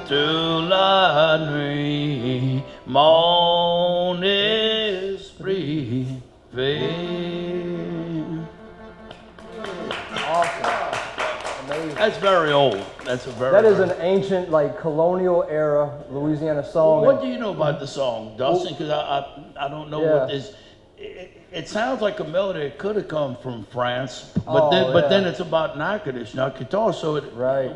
S3: Toute la nuit mon esprit veille.
S1: Awesome. Amazing.
S3: That's very old. That's a very.
S1: That is an ancient, like colonial era Louisiana song.
S3: What do you know about the song, Dustin? Because I don't know
S1: Yeah.
S3: what this. It sounds like a melody that could have come from France, but
S1: Oh,
S3: then
S1: yeah.
S3: it's about Natchitoches, so it
S1: Right.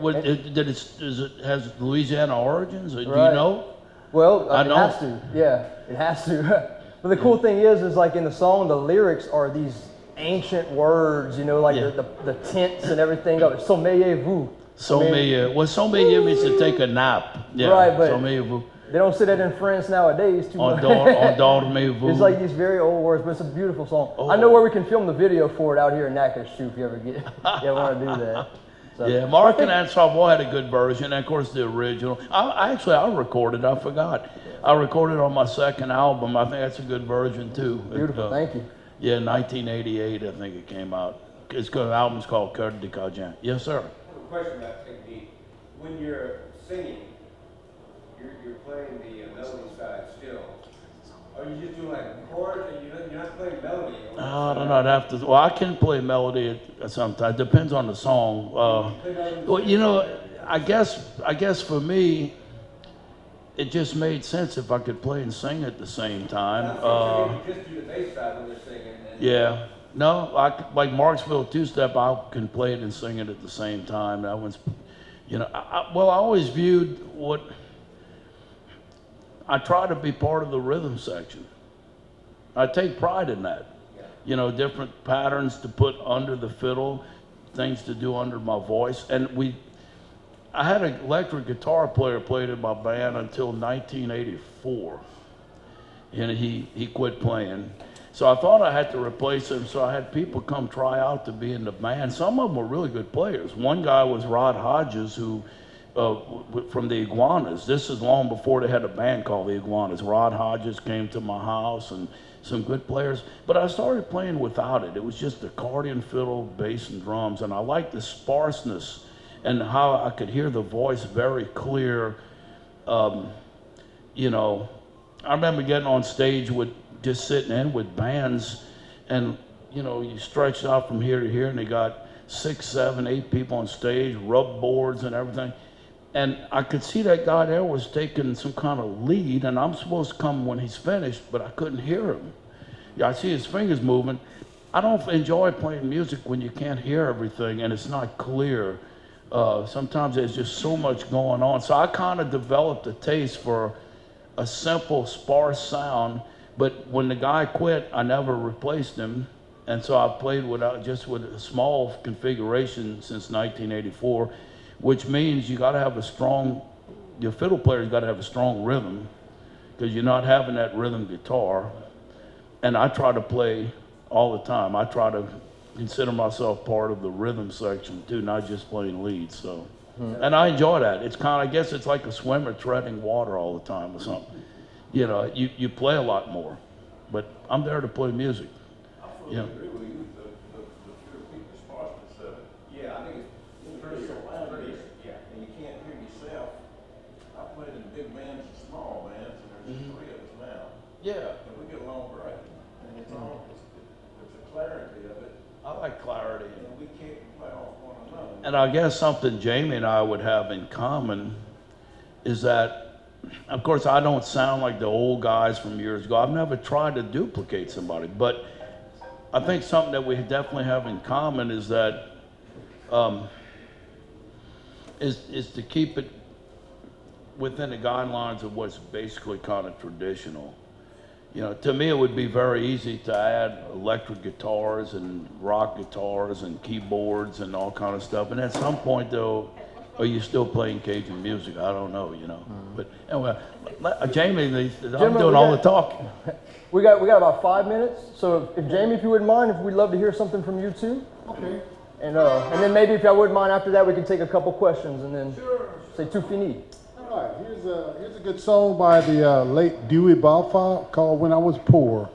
S3: has Louisiana origins? Do you
S1: Right.
S3: know?
S1: Well,
S3: I
S1: it
S3: don't.
S1: has to. Yeah, it has to. But the cool thing is like in the song, the lyrics are these ancient words, you know, like
S3: Yeah.
S1: the tense and everything. Oh, sommeillez-vous.
S3: Sommeillez means to take a nap. Yeah.
S1: Right, but-
S3: Sommeillez-vous.
S1: They don't say that in France nowadays too much.
S3: Endormez-vous.
S1: It's like these very old words, but it's a beautiful song.
S3: Oh.
S1: I know where we can film the video for it out here in Natchitoches if you ever get, you ever want to do that. So,
S3: Yeah, Mark and Ann Savoy had a good version, and of course the original. I recorded, I forgot. I recorded on my second album. I think that's a good version too.
S1: Beautiful, thank you.
S3: Yeah, 1988, I think it came out. The album's called Cajun Accordion. Yes, sir.
S5: I have a question about technique. When you're singing, you're playing the melody side still. Are you just doing like chords and you're not playing melody?
S3: I don't know. I'd have to. Well, I can play melody sometimes. Depends on the song. Well, you know, I guess for me, it just made sense if I could play and sing at the same time.
S5: You just do the bass side when they're singing.
S3: Yeah. No, like Marksville two-step, I can play it and sing it at the same time. That one's, you know, I always viewed I try to be part of the rhythm section. I take pride in that. You know, different patterns to put under the fiddle, things to do under my voice. And I had an electric guitar player played in my band until 1984. And he quit playing. So I thought I had to replace him, so I had people come try out to be in the band. Some of them were really good players. One guy was Rod Hodges, who from the Iguanas. This is long before they had a band called the Iguanas. Rod Hodges came to my house and some good players. But I started playing without it. It was just accordion, fiddle, bass, and drums. And I liked the sparseness and how I could hear the voice very clear. You know, I remember getting on stage with just sitting in with bands and you know, you stretch out from here to here, and they got 6, 7, 8 people on stage, rub boards and everything. And I could see that guy there was taking some kind of lead, and I'm supposed to come when he's finished, but I couldn't hear him. Yeah, I see his fingers moving. I don't enjoy playing music when you can't hear everything and it's not clear. Sometimes there's just so much going on. So I kind of developed a taste for a simple, sparse sound. But when the guy quit, I never replaced him. And so I played with a small configuration since 1984, which means you got to have your fiddle player's got to have a strong rhythm, because you're not having that rhythm guitar. And I try to play all the time. I try to consider myself part of the rhythm section too, not just playing leads. So, and I enjoy that. It's kind of, I guess it's like a swimmer treading water all the time or something. You know, you play a lot more, but I'm there to play music.
S6: I fully agree with you. The fewer people, sparseness of it.
S5: Yeah, I think it's pretty
S6: loud,
S5: pretty,
S6: yeah, and you can't hear yourself. I played in big bands and small bands, and there's 3 of us now.
S3: Yeah,
S6: And we get along great. And it's all, there's a clarity of it,
S3: I like clarity.
S6: and we can't play off one another.
S3: And I guess something Jamie and I would have in common is that, of course, I don't sound like the old guys from years ago. I've never tried to duplicate somebody, but I think something that we definitely have in common is that is to keep it within the guidelines of what's basically kind of traditional. You know, to me, it would be very easy to add electric guitars and rock guitars and keyboards and all kind of stuff. And at some point, though, are you still playing Cajun music? I don't know, you know. But anyway, Jamie, I'm doing all the talking.
S1: We got about 5 minutes. So if Jamie, if you wouldn't mind, if we'd love to hear something from you too.
S2: Okay.
S1: And then maybe if y'all wouldn't mind after that, we can take a couple questions and then say tout fini.
S2: All right, here's a good song by the late Dewey Balfour called When I Was Poor.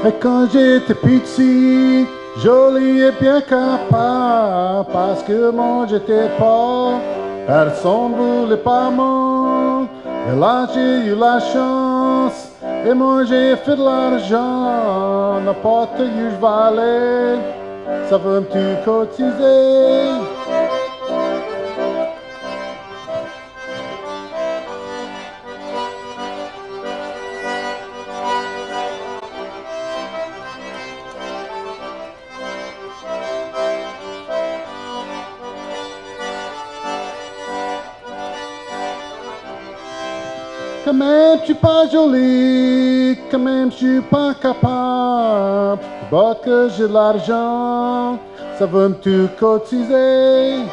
S2: Et quand j'étais petit, joli et bien capable, parce que moi j'étais pauvre, personne ne voulait pas moi. Et là j'ai eu la chance, et moi j'ai fait de l'argent, n'importe où je vais aller, ça va me tout cotiser. Quand même je suis pas jolie, quand même je suis pas capable, but que j'ai de l'argent, ça va me tout cotiser.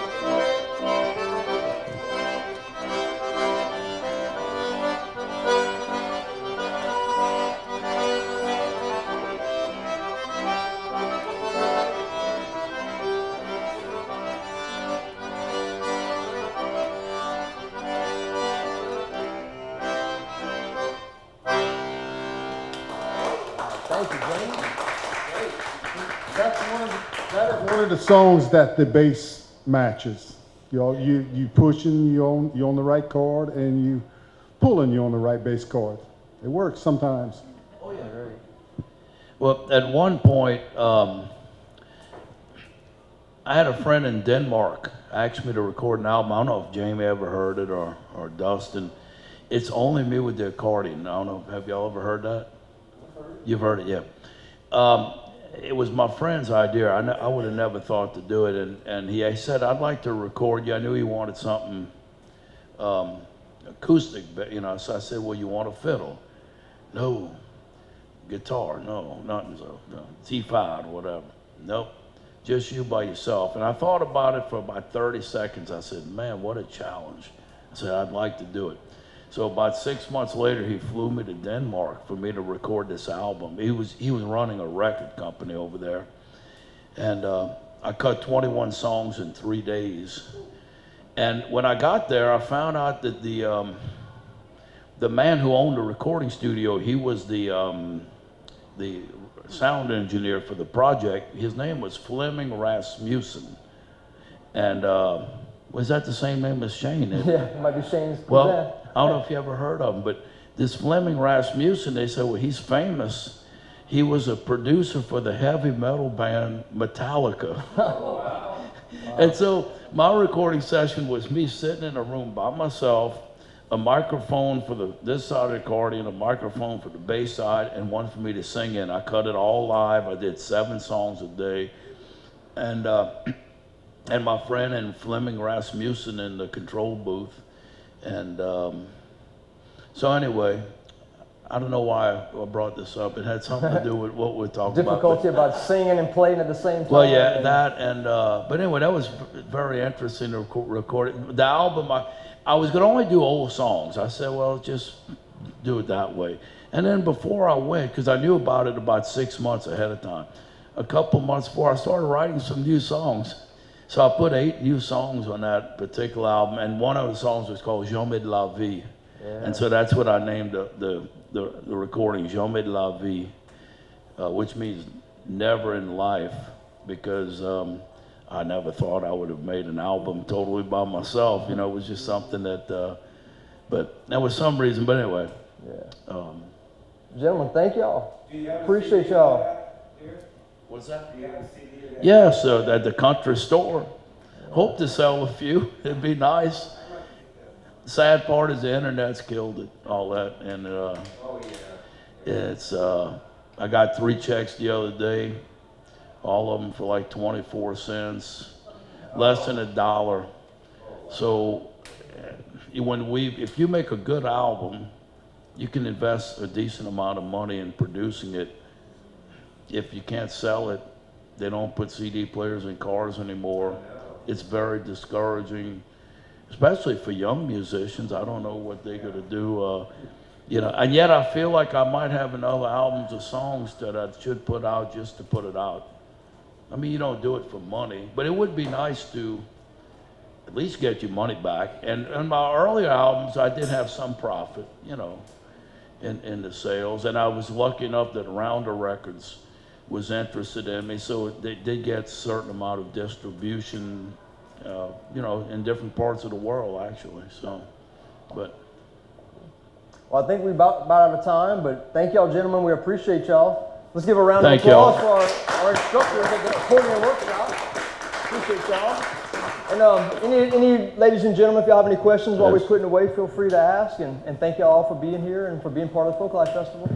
S1: Thank you, Jamie.
S2: That is one of the songs that the bass matches. You pushing, you're on the right chord, and you pulling, you're on the right bass chord. It works sometimes.
S3: Oh yeah, right. Well, at one point, I had a friend in Denmark asked me to record an album. I don't know if Jamie ever heard it or Dustin. It's Only Me with the Accordion. I don't know. Have y'all ever heard that? You've heard it, yeah. It was my friend's idea. I would have never thought to do it, and he said, I'd like to record you. I knew he wanted something acoustic, but, you know, so I said, well, you want a fiddle? No. Guitar? No, nothing. So, no. T5 or whatever. Nope. just you by yourself. And I thought about it for about 30 seconds. I said, man, what a challenge. I said, I'd like to do it. So about 6 months later, he flew me to Denmark for me to record this album. He was running a record company over there. And I cut 21 songs in 3 days. And when I got there, I found out that the man who owned the recording studio, he was the sound engineer for the project. His name was Flemming Rasmussen. And was that the same name as Shane?
S1: Yeah, it might be Shane's.
S3: Well, I don't know if you ever heard of him, but this Flemming Rasmussen, they said, well, he's famous. He was a producer for the heavy metal band Metallica. Wow. And so my recording session was me sitting in a room by myself, a microphone for this side of the accordion, a microphone for the bass side, and one for me to sing in. I cut it all live. I did 7 songs a day. And my friend and Flemming Rasmussen in the control booth. And so anyway, I don't know why I brought this up. It had something to do with what we're talking about.
S1: Difficulty about singing and playing at the same time.
S3: Well, yeah, that and but anyway, that was very interesting to record it. The album, I was going to only do old songs. I said, well, just do it that way. And then before I went, because I knew about it about 6 months ahead of time, a couple months before, I started writing some new songs. So I put 8 new songs on that particular album, and one of the songs was called Omit la Vie. Yeah. And so that's what I named the recording, Omit la Vie, which means never in life, because I never thought I would have made an album totally by myself. You know, it was just something that, but there was some reason, but anyway.
S1: Yeah. Gentlemen, thank y'all. Appreciate y'all.
S3: What's that?
S5: Do you have a CD?
S3: Yes, at the country store. Hope to sell a few. It'd be nice. The sad part is the internet's killed it, all that, and it's. I got 3 checks the other day, all of them for like 24 cents, less than $1. So if you make a good album, you can invest a decent amount of money in producing it. If you can't sell it, they don't put CD players in cars anymore. It's very discouraging, especially for young musicians. I don't know what they're gonna do, and yet I feel like I might have another albums of songs that I should put out just to put it out. I mean, you don't do it for money, but it would be nice to at least get your money back. And in my earlier albums, I did have some profit, in the sales, and I was lucky enough that Rounder Records was interested in me, so they did get a certain amount of distribution, in different parts of the world, actually. So, but.
S1: Well, I think we're about out of time, but thank y'all, gentlemen. We appreciate y'all. Let's give a round of
S3: Thank
S1: applause
S3: y'all.
S1: for our instructors at the accordion workshop. Appreciate y'all. And any ladies and gentlemen, if y'all have any questions while we're putting away, feel free to ask. And thank y'all all for being here and for being part of the Folk Life Festival.